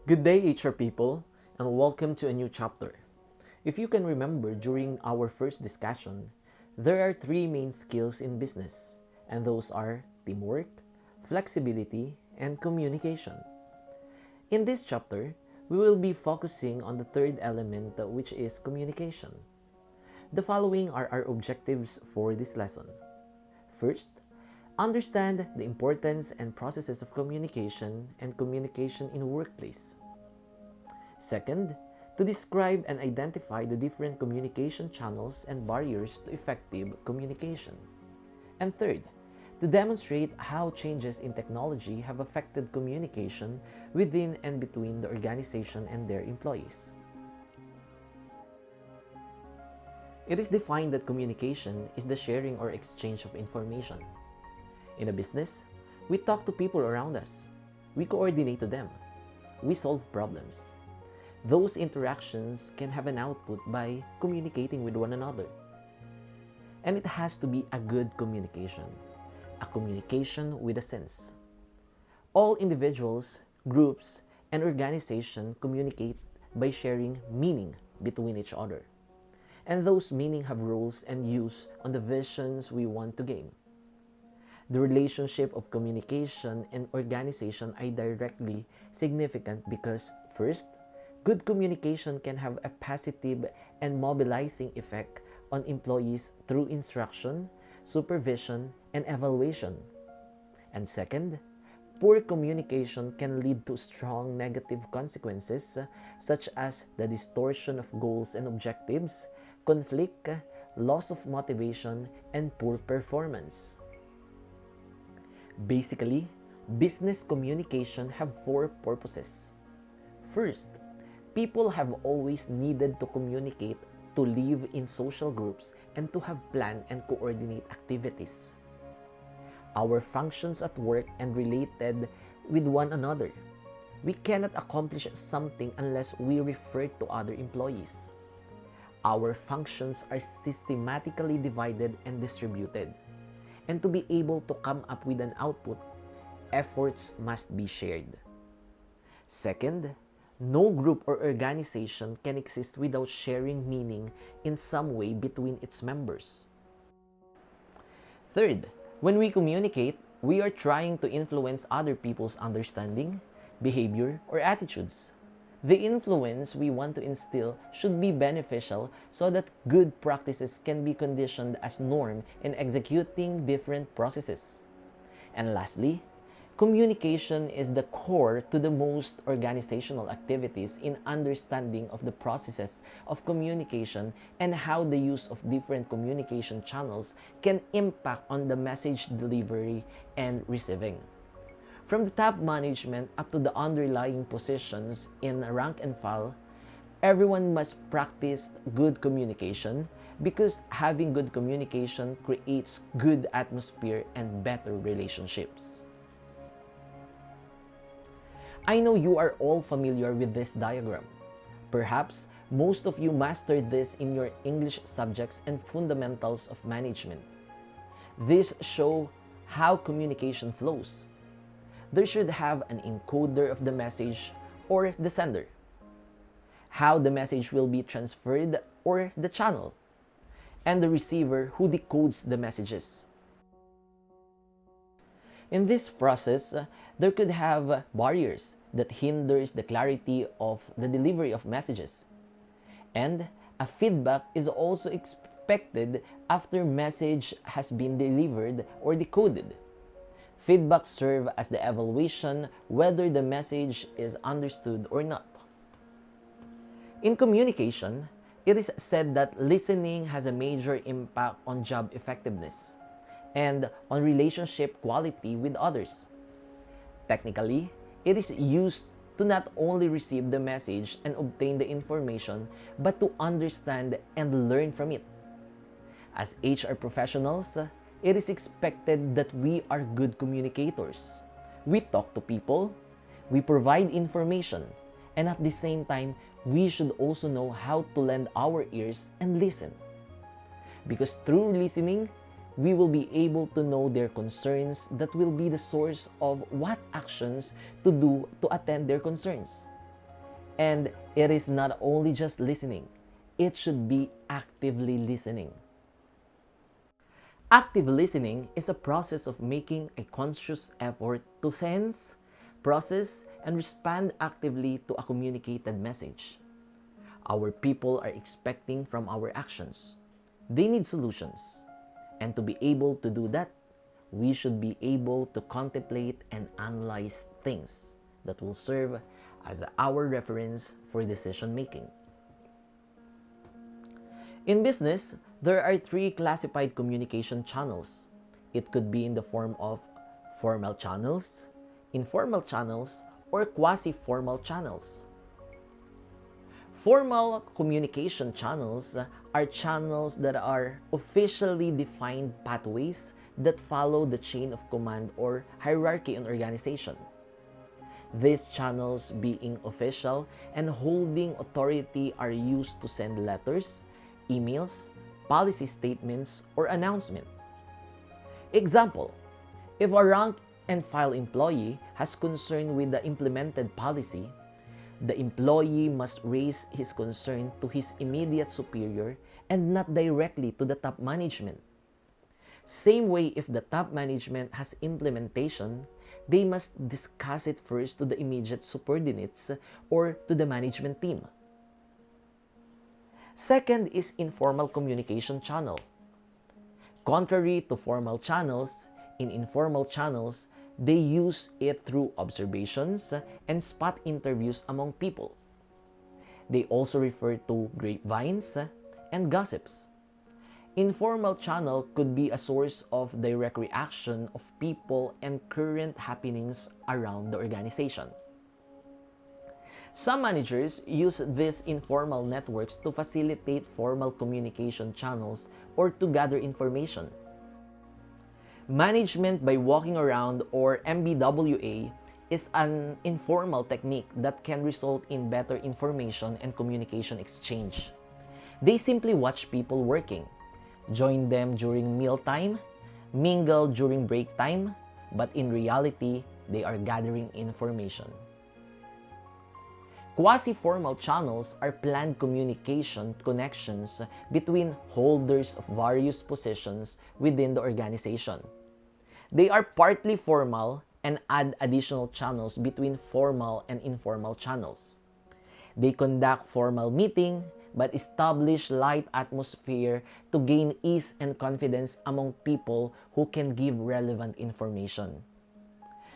Good day, HR people, and welcome to a new chapter. If you can remember during our first discussion, there are three main skills in business, and those are teamwork, flexibility, and communication. In this chapter, we will be focusing on the third element, which is communication. The following are our objectives for this lesson. First, understand the importance and processes of communication and communication in workplace. Second, to describe and identify the different communication channels and barriers to effective communication. And third, to demonstrate how changes in technology have affected communication within and between the organization and their employees. It is defined that communication is the sharing or exchange of information. In a business, we talk to people around us. We coordinate to them. We solve problems. Those interactions can have an output by communicating with one another. And it has to be a good communication, a communication with a sense. All individuals, groups, and organizations communicate by sharing meaning between each other. And those meaning have roles and use on the visions we want to gain. The relationship of communication and organization are directly significant because, first, good communication can have a positive and mobilizing effect on employees through instruction, supervision, and evaluation. And second, poor communication can lead to strong negative consequences such as the distortion of goals and objectives, conflict, loss of motivation, and poor performance. Basically, business communication have four purposes. First, people have always needed to communicate to live in social groups and to have plan and coordinate activities. Our functions at work and related with one another. We cannot accomplish something unless we refer to other employees. Our functions are systematically divided and distributed. And to be able to come up with an output, efforts must be shared. Second, no group or organization can exist without sharing meaning in some way between its members. Third, when we communicate, we are trying to influence other people's understanding, behavior, or attitudes. The influence we want to instill should be beneficial so that good practices can be conditioned as norm in executing different processes. And lastly, communication is the core to the most organizational activities in understanding of the processes of communication and how the use of different communication channels can impact on the message delivery and receiving. From the top management up to the underlying positions in rank and file, everyone must practice good communication because having good communication creates good atmosphere and better relationships. I know you are all familiar with this diagram. Perhaps most of you mastered this in your English subjects and fundamentals of management. This shows how communication flows. There should have an encoder of the message or the sender, how the message will be transferred or the channel, and the receiver who decodes the messages. In this process, there could have barriers that hinders the clarity of the delivery of messages. And a feedback is also expected after message has been delivered or decoded. Feedback serve as the evaluation whether the message is understood or not. In communication, it is said that listening has a major impact on job effectiveness and on relationship quality with others. Technically, it is used to not only receive the message and obtain the information, but to understand and learn from it. As HR professionals, it is expected that we are good communicators. We talk to people, we provide information, and at the same time, we should also know how to lend our ears and listen. Because through listening, we will be able to know their concerns that will be the source of what actions to do to attend their concerns. And it is not only just listening, it should be actively listening. Active listening is a process of making a conscious effort to sense, process, and respond actively to a communicated message. Our people are expecting from our actions. They need solutions. And to be able to do that, we should be able to contemplate and analyze things that will serve as our reference for decision making. In business, there are three classified communication channels. It could be in the form of formal channels, informal channels, or quasi-formal channels. Formal communication channels are channels that are officially defined pathways that follow the chain of command or hierarchy in organization. These channels, being official and holding authority, are used to send letters, emails, policy statements, or announcement. Example, if a rank and file employee has concern with the implemented policy, the employee must raise his concern to his immediate superior and not directly to the top management. Same way, if the top management has implementation, they must discuss it first to the immediate subordinates or to the management team. Second is informal communication channel. Contrary to formal channels, in informal channels, they use it through observations and spot interviews among people. They also refer to grapevines and gossips. Informal channel could be a source of direct reaction of people and current happenings around the organization. Some managers use these informal networks to facilitate formal communication channels or to gather information. Management by walking around, or MBWA, is an informal technique that can result in better information and communication exchange. They simply watch people working, join them during mealtime, mingle during break time, but in reality, they are gathering information. Quasi-formal channels are planned communication connections between holders of various positions within the organization. They are partly formal and add additional channels between formal and informal channels. They conduct formal meeting but establish light atmosphere to gain ease and confidence among people who can give relevant information.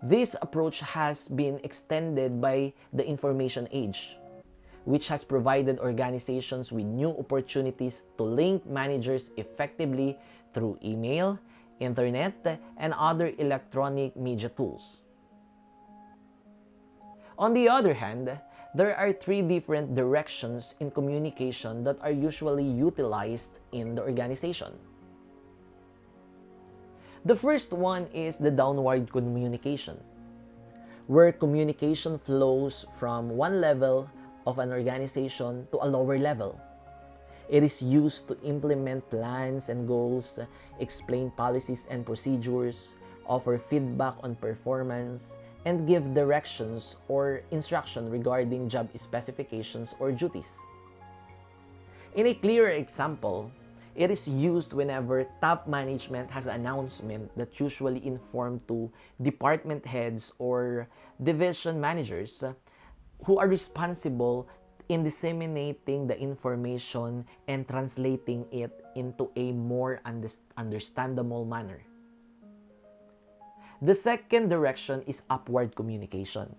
This approach has been extended by the information age, which has provided organizations with new opportunities to link managers effectively through email, internet, and other electronic media tools. On the other hand, there are three different directions in communication that are usually utilized in the organization. The first one is the downward communication, where communication flows from one level of an organization to a lower level. It is used to implement plans and goals, explain policies and procedures, offer feedback on performance, and give directions or instruction regarding job specifications or duties. In a clearer example, it is used whenever top management has an announcement that usually inform to department heads or division managers who are responsible in disseminating the information and translating it into a more understandable manner. The second direction is upward communication.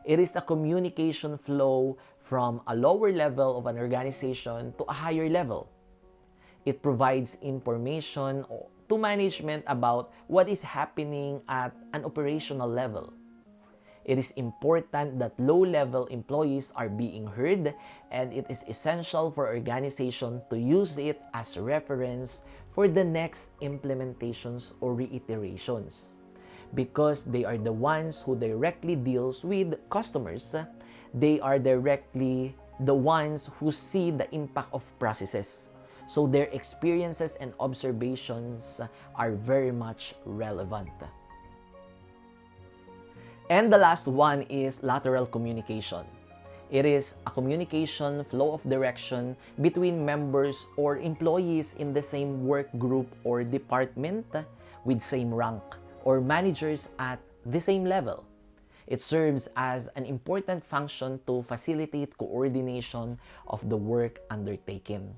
It is a communication flow from a lower level of an organization to a higher level. It provides information to management about what is happening at an operational level. It is important that low-level employees are being heard, and it is essential for organization to use it as reference for the next implementations or reiterations. Because they are the ones who directly deals with customers, they are directly the ones who see the impact of processes. So their experiences and observations are very much relevant. And the last one is lateral communication. It is a communication flow of direction between members or employees in the same work group or department with same rank or managers at the same level. It serves as an important function to facilitate coordination of the work undertaken.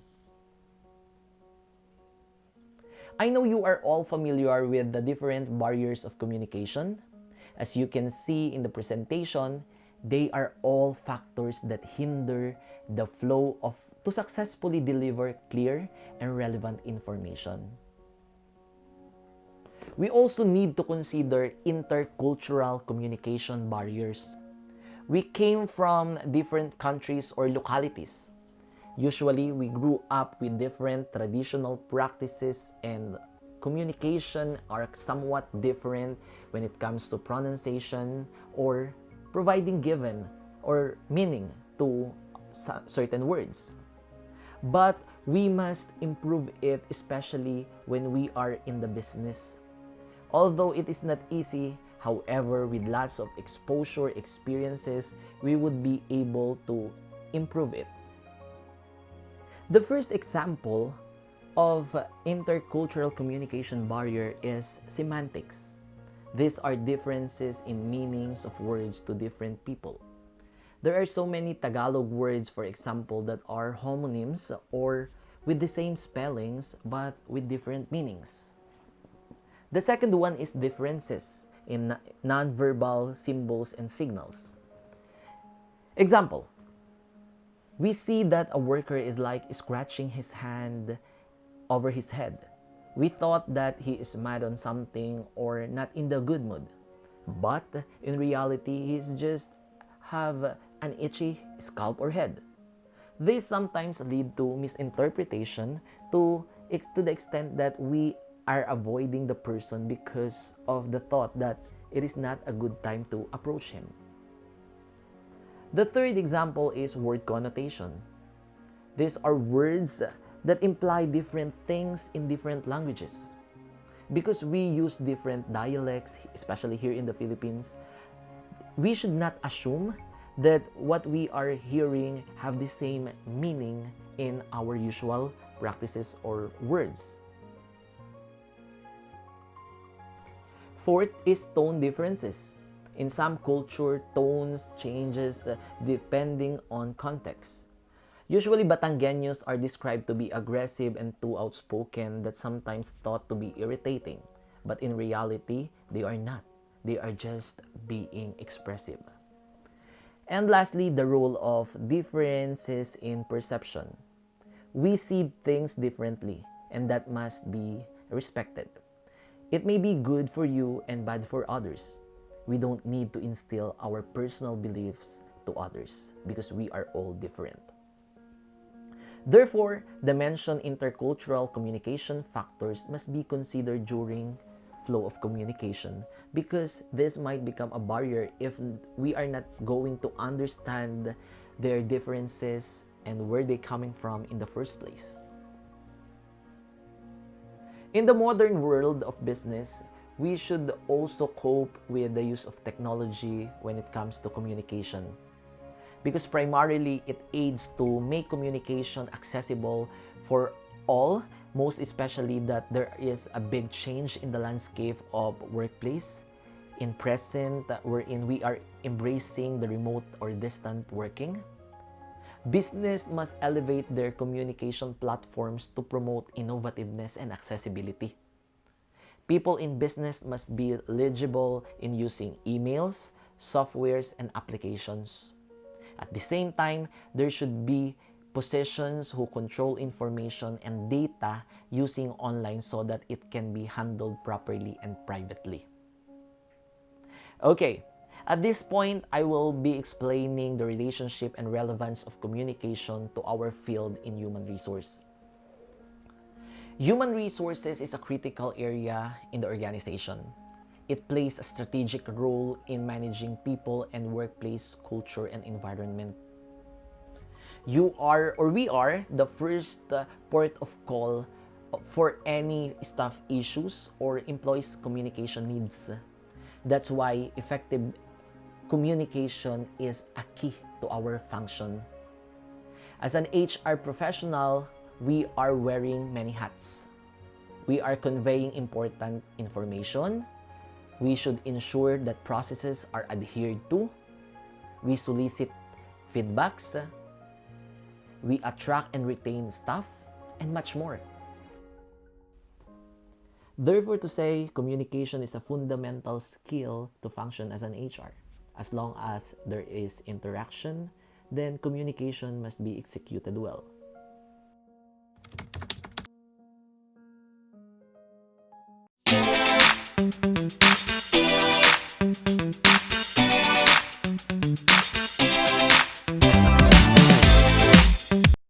I know you are all familiar with the different barriers of communication. As you can see in the presentation, they are all factors that hinder the flow of to successfully deliver clear and relevant information. We also need to consider intercultural communication barriers. We came from different countries or localities. Usually, we grew up with different traditional practices, and communication are somewhat different when it comes to pronunciation or providing given or meaning to certain words. But we must improve it, especially when we are in the business. Although it is not easy, however, with lots of exposure experiences, we would be able to improve it. The first example of intercultural communication barrier is semantics. These are differences in meanings of words to different people. There are so many Tagalog words, for example, that are homonyms or with the same spellings but with different meanings. The second one is differences in nonverbal symbols and signals. Example, we see that a worker is like scratching his hand over his head. We thought that he is mad on something or not in the good mood. But in reality, he is just have an itchy scalp or head. This sometimes lead to misinterpretation to the extent that we are avoiding the person because of the thought that it is not a good time to approach him. The third example is word connotation. These are words that imply different things in different languages. Because we use different dialects, especially here in the Philippines, we should not assume that what we are hearing have the same meaning in our usual practices or words. Fourth is tone differences. In some culture, tones changes depending on context. Usually, Batangueños are described to be aggressive and too outspoken, that sometimes thought to be irritating. But in reality, they are not. They are just being expressive. And lastly, the role of differences in perception. We see things differently, and that must be respected. It may be good for you and bad for others. We don't need to instill our personal beliefs to others because we are all different. Therefore, the mentioned intercultural communication factors must be considered during flow of communication because this might become a barrier if we are not going to understand their differences and where they're coming from in the first place. In the modern world of business, we should also cope with the use of technology when it comes to communication. Because primarily, it aids to make communication accessible for all, most especially that there is a big change in the landscape of workplace. In present, wherein we are embracing the remote or distant working. Business must elevate their communication platforms to promote innovativeness and accessibility. People in business must be legible in using emails, softwares, and applications. At the same time, there should be positions who control information and data using online so that it can be handled properly and privately. Okay, at this point, I will be explaining the relationship and relevance of communication to our field in human resource. Human resources is a critical area in the organization. It plays a strategic role in managing people and workplace culture and environment. We are the first port of call for any staff issues or employees' communication needs. That's why effective communication is a key to our function. As an HR professional, we are wearing many hats. We are conveying important information. We should ensure that processes are adhered to. We solicit feedbacks. We attract and retain staff, and much more. Therefore, to say communication is a fundamental skill to function as an HR. As long as there is interaction, then communication must be executed well.